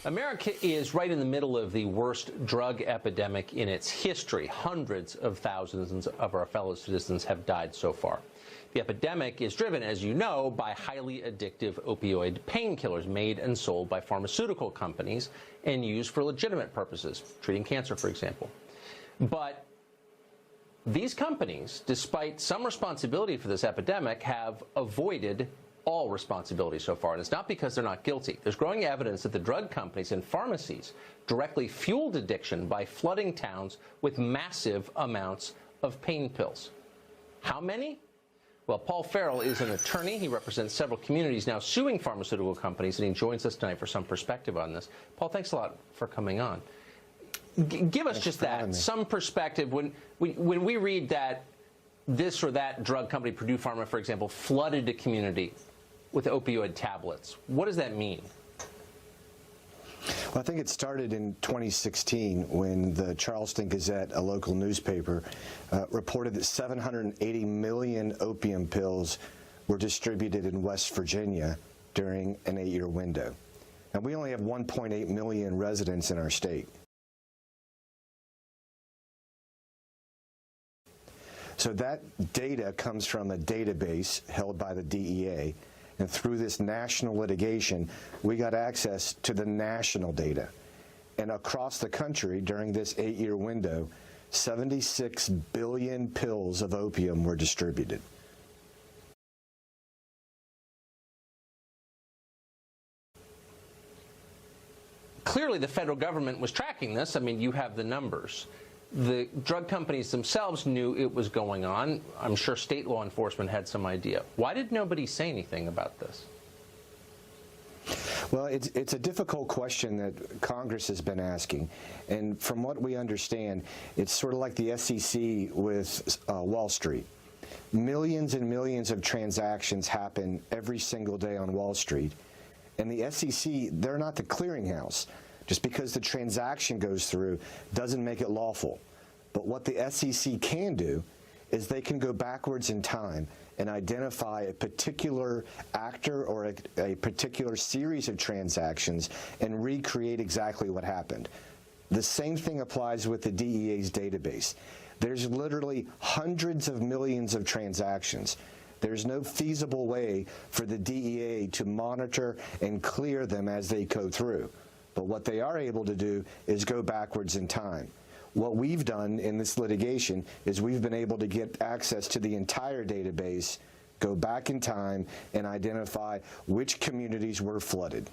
America is right in the middle of the worst drug epidemic in its history. Hundreds of thousands of our fellow citizens have died so far. The epidemic is driven, as you know, by highly addictive opioid painkillers made and sold by pharmaceutical companies and used for legitimate purposes, treating cancer, for example. But these companies, despite some responsibility for this epidemic, have avoided all responsibility so far, and it's not because they're not guilty. There's growing evidence that the drug companies and pharmacies directly fueled addiction by flooding towns with massive amounts of pain pills. How many? Well, Paul Farrell is an attorney. He represents several communities now suing pharmaceutical companies, and he joins us tonight for some perspective on this. Paul, thanks a lot for coming on. Give us just that, some perspective. When we read that this or that drug company, Purdue Pharma, for example, flooded a community with opioid tablets, what does that mean? Well, I think it started in 2016 when the Charleston Gazette, a local newspaper, reported that 780 million opium pills were distributed in West Virginia during an 8-year window. And we only have 1.8 million residents in our state. So that data comes from a database held by the DEA, and through this national litigation, we got access to the national data. And across the country, during this 8-year window, 76 billion pills of opium were distributed. Clearly, the federal government was tracking this. I mean, you have the numbers. The drug companies themselves knew it was going on. I'm sure state law enforcement had some idea. Why did nobody say anything about this? Well, it's a difficult question that Congress has been asking. And from what we understand, it's sort of like the SEC with Wall Street. Millions and millions of transactions happen every single day on Wall Street. And the SEC, they're not the clearinghouse. Just because the transaction goes through doesn't make it lawful. But what the SEC can do is they can go backwards in time and identify a particular actor or a particular series of transactions and recreate exactly what happened. The same thing applies with the DEA's database. There's literally hundreds of millions of transactions. There's no feasible way for the DEA to monitor and clear them as they go through. But what they are able to do is go backwards in time. What we've done in this litigation is we've been able to get access to the entire database, go back in time, and identify which communities were flooded.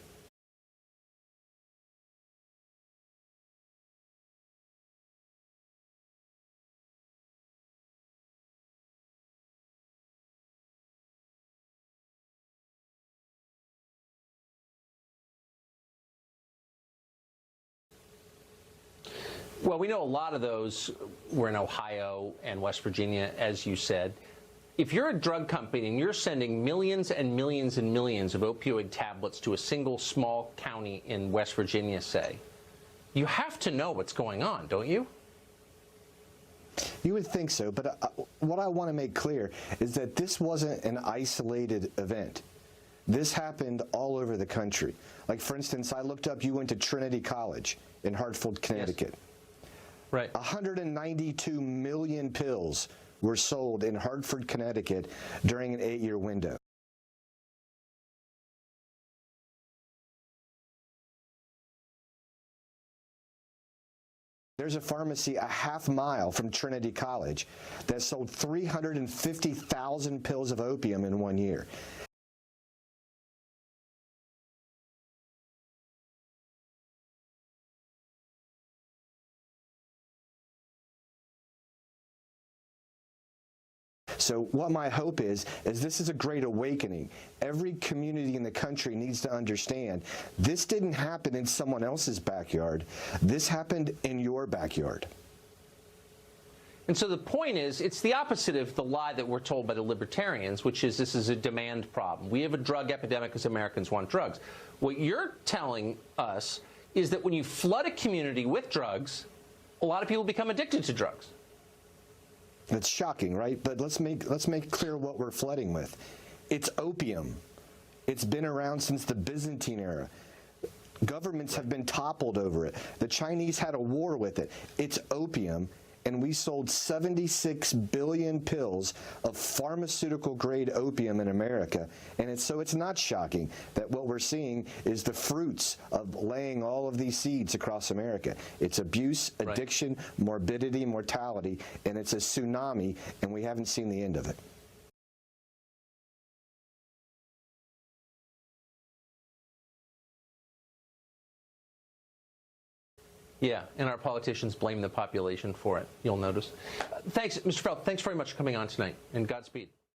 Well, we know a lot of those were in Ohio and West Virginia, as you said. If you're a drug company and you're sending millions and millions and millions of opioid tablets to a single small county in West Virginia, say, you have to know what's going on, don't you? You would think so, but what I want to make clear is that this wasn't an isolated event. This happened all over the country. Like, for instance, I looked up, you went to Trinity College in Hartford, Connecticut. Yes. Right. 192 million pills were sold in Hartford, Connecticut during an 8-year window. There's a pharmacy a half mile from Trinity College that sold 350,000 pills of opium in 1 year. So what my hope is this is a great awakening. Every community in the country needs to understand this didn't happen in someone else's backyard. This happened in your backyard. And so the point is, it's the opposite of the lie that we're told by the libertarians, which is this is a demand problem. We have a drug epidemic because Americans want drugs. What you're telling us is that when you flood a community with drugs, a lot of people become addicted to drugs. It's shocking, right? But let's make clear what we're flooding with. It's opium. It's been around since the Byzantine era. Governments have been toppled over it. The Chinese had a war with it. It's opium, and we sold 76 billion pills of pharmaceutical-grade opium in America. And it's not shocking that what we're seeing is the fruits of laying all of these seeds across America. It's abuse, addiction, morbidity, mortality, and it's a tsunami, and we haven't seen the end of it. Yeah, and our politicians blame the population for it, you'll notice. Thanks, Mr. Feld. Thanks very much for coming on tonight, and Godspeed.